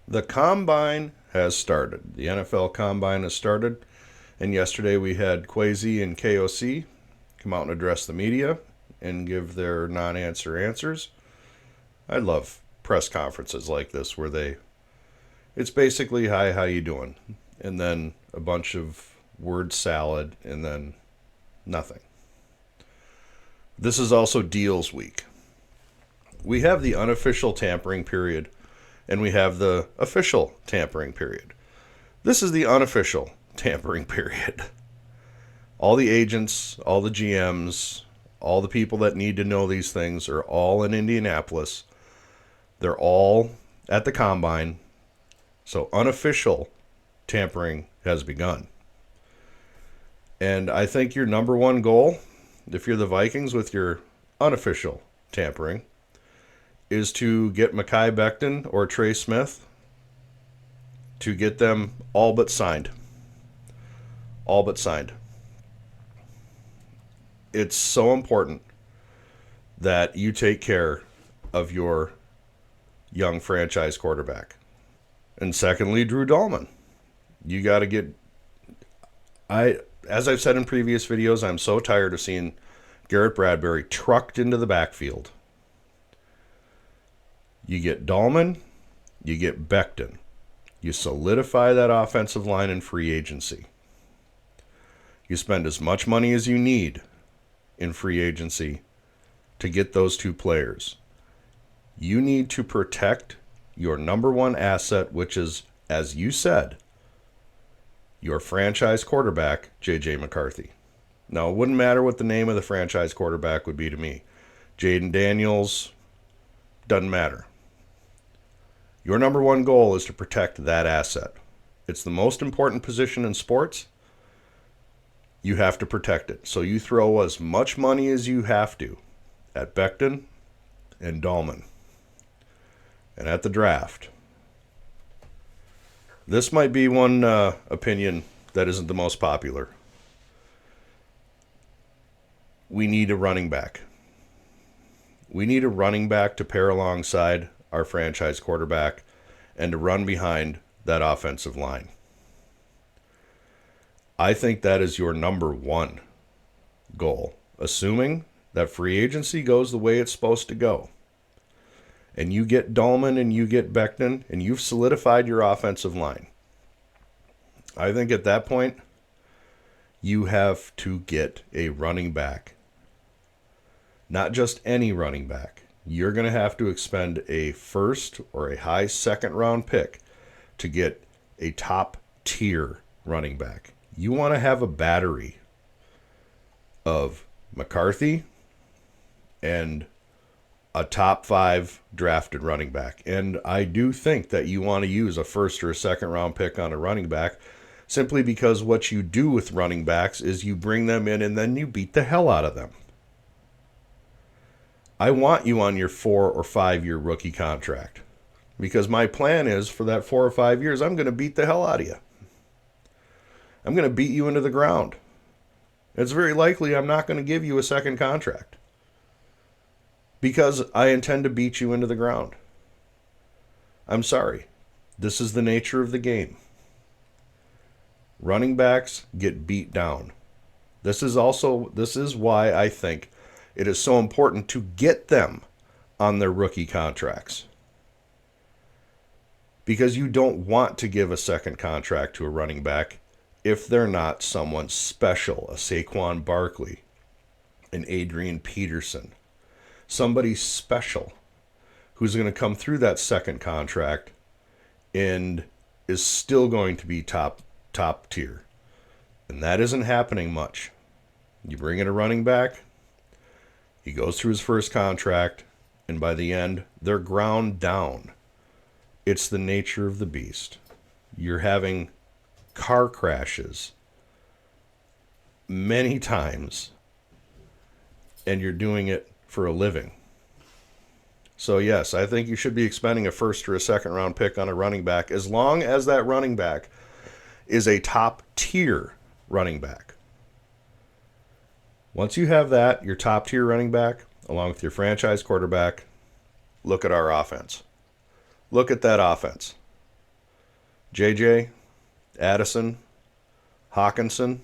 The combine has started. The NFL combine has started. And yesterday we had Quasi and KOC come out and address the media and give their non-answer answers. I love press conferences like this where it's basically, hi, how you doing? And then a bunch of word salad and then nothing. This is also deals week. We have the unofficial tampering period and we have the official tampering period. This is the unofficial tampering period. All the agents, all the GMs, all the people that need to know these things are all in Indianapolis. They're all at the combine. So unofficial tampering has begun. And I think your number one goal, if you're the Vikings with your unofficial tampering, is to get Mekhi Becton or Trey Smith to get them all but signed. All but signed. It's so important that you take care of your young franchise quarterback. And secondly, Drew Dalman. You got to get... As I've said in previous videos, I'm so tired of seeing Garrett Bradbury trucked into the backfield. You get Dalman, you get Becton. You solidify that offensive line in free agency. You spend as much money as you need in free agency to get those two players. You need to protect your number one asset, which is, as you said, your franchise quarterback, J.J. McCarthy. Now, it wouldn't matter what the name of the franchise quarterback would be to me. Jaden Daniels, doesn't matter. Your number one goal is to protect that asset. It's the most important position in sports. You have to protect it. So you throw as much money as you have to at Becton and Dalman. And at the draft. This might be one opinion that isn't the most popular. We need a running back. We need a running back to pair alongside our franchise quarterback and to run behind that offensive line. I think that is your number one goal, assuming that free agency goes the way it's supposed to go. And you get Dalman and you get Becton and you've solidified your offensive line. I think at that point, you have to get a running back. Not just any running back. You're going to have to expend a first or a high second round pick to get a top tier running back. You want to have a battery of McCarthy and a top 5 drafted running back. And I do think that you want to use a first or a second round pick on a running back simply because what you do with running backs is you bring them in and then you beat the hell out of them. I want you on your 4 or 5 year rookie contract because my plan is for that 4 or 5 years, I'm going to beat the hell out of you. I'm going to beat you into the ground. It's very likely I'm not going to give you a second contract because I intend to beat you into the ground. I'm sorry. This is the nature of the game. Running backs get beat down. This is why I think it is so important to get them on their rookie contracts. Because you don't want to give a second contract to a running back if they're not someone special, a Saquon Barkley, an Adrian Peterson, somebody special who's going to come through that second contract and is still going to be top tier. And that isn't happening much. You bring in a running back, he goes through his first contract, and by the end, they're ground down. It's the nature of the beast. You're having car crashes many times, and you're doing it for a living. So yes, I think you should be expending a first or a second round pick on a running back as long as that running back is a top tier running back. Once you have that, your top tier running back, along with your franchise quarterback, look at our offense. Look at that offense. JJ, Addison, Hawkinson.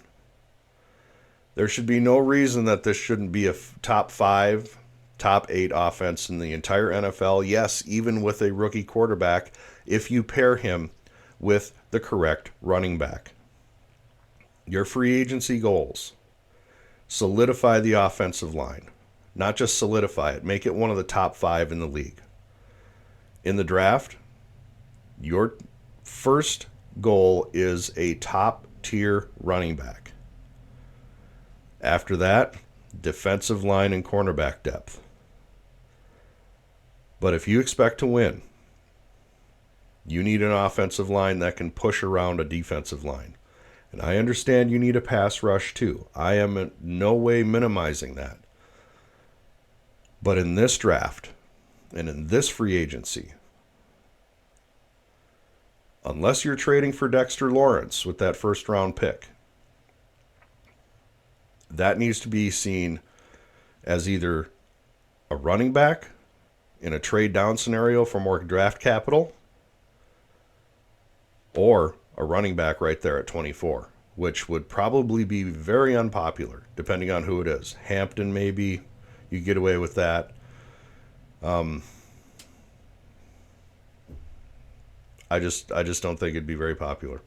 There should be no reason that this shouldn't be a top 5, top 8 offense in the entire NFL. Yes, even with a rookie quarterback, if you pair him with the correct running back. Your free agency goals: solidify the offensive line. Not just solidify it, make it one of the top 5 in the league. In the draft, your first goal is a top tier running back. After that, defensive line and cornerback depth. But if you expect to win, you need an offensive line that can push around a defensive line. And I understand you need a pass rush too. I am in no way minimizing that. But in this draft and in this free agency, unless you're trading for Dexter Lawrence with that first round pick, that needs to be seen as either a running back in a trade down scenario for more draft capital, or a running back right there at 24, which would probably be very unpopular depending on who it is. Hampton, maybe you get away with that. I just don't think it'd be very popular.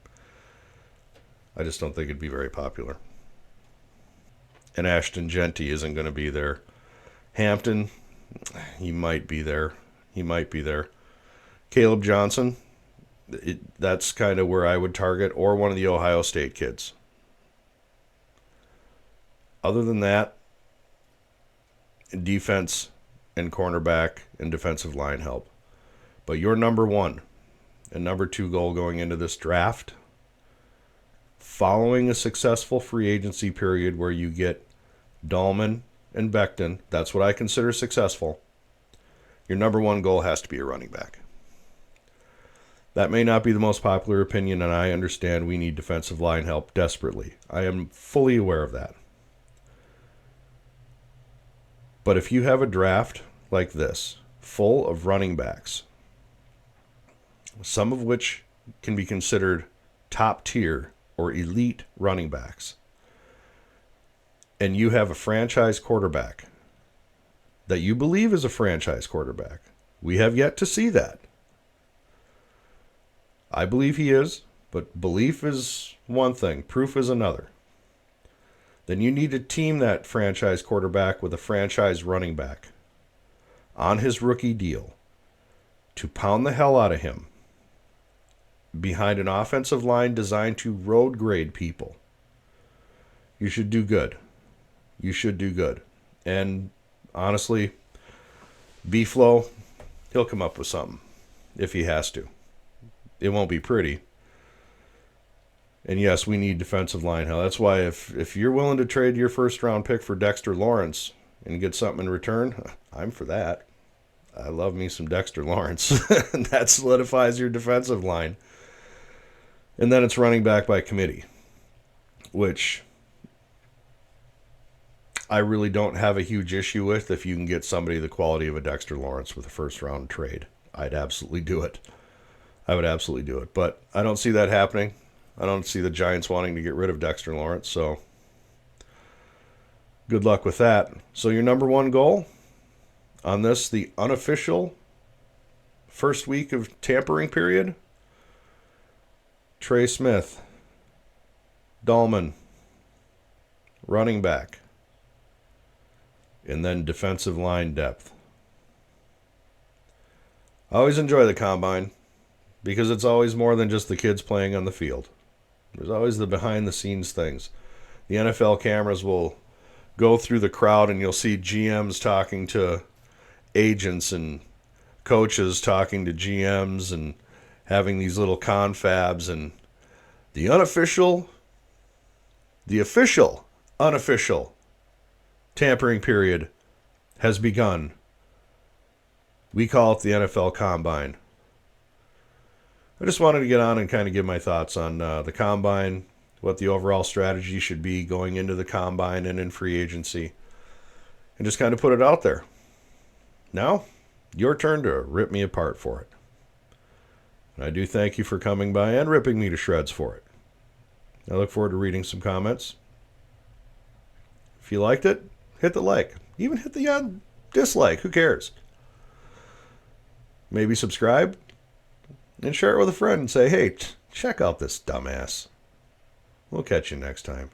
I just don't think it'd be very popular. And Ashton Genty isn't going to be there. Hampton, he might be there. He might be there. Caleb Johnson, that's kind of where I would target, or one of the Ohio State kids. Other than that, defense and cornerback and defensive line help. But your number 1 and number 2 goal going into this draft, following a successful free agency period where you get Dahlman and Becton, that's what I consider successful, your number 1 goal has to be a running back. That may not be the most popular opinion, and I understand we need defensive line help desperately. I am fully aware of that. But if you have a draft like this, full of running backs, some of which can be considered top tier or elite running backs, and you have a franchise quarterback that you believe is a franchise quarterback, we have yet to see that. I believe he is, but belief is one thing, proof is another. Then you need to team that franchise quarterback with a franchise running back on his rookie deal to pound the hell out of him behind an offensive line designed to road grade people. You should do good. You should do good. And honestly, B-Flow, he'll come up with something if he has to. It won't be pretty. And yes, we need defensive line help. That's why if you're willing to trade your first round pick for Dexter Lawrence and get something in return, I'm for that. I love me some Dexter Lawrence. That solidifies your defensive line. And then it's running back by committee, which I really don't have a huge issue with. If you can get somebody the quality of a Dexter Lawrence with a first round trade, I'd absolutely do it. I would absolutely do it. But I don't see that happening. I don't see the Giants wanting to get rid of Dexter Lawrence, so good luck with that. So your number 1 goal on this, the unofficial first week of tampering period, Trey Smith, Dahlman, running back, and then defensive line depth. I always enjoy the combine because it's always more than just the kids playing on the field. There's always the behind-the-scenes things. The NFL cameras will go through the crowd and you'll see GMs talking to agents and coaches talking to GMs and having these little confabs. And the official, unofficial tampering period has begun. We call it the NFL Combine. I just wanted to get on and kind of give my thoughts on the Combine, what the overall strategy should be going into the Combine and in free agency, and just kind of put it out there. Now, your turn to rip me apart for it. I do thank you for coming by and ripping me to shreds for it. I look forward to reading some comments. If you liked it, hit the like. Even hit the dislike. Who cares? Maybe subscribe and share it with a friend and say, hey, check out this dumbass. We'll catch you next time.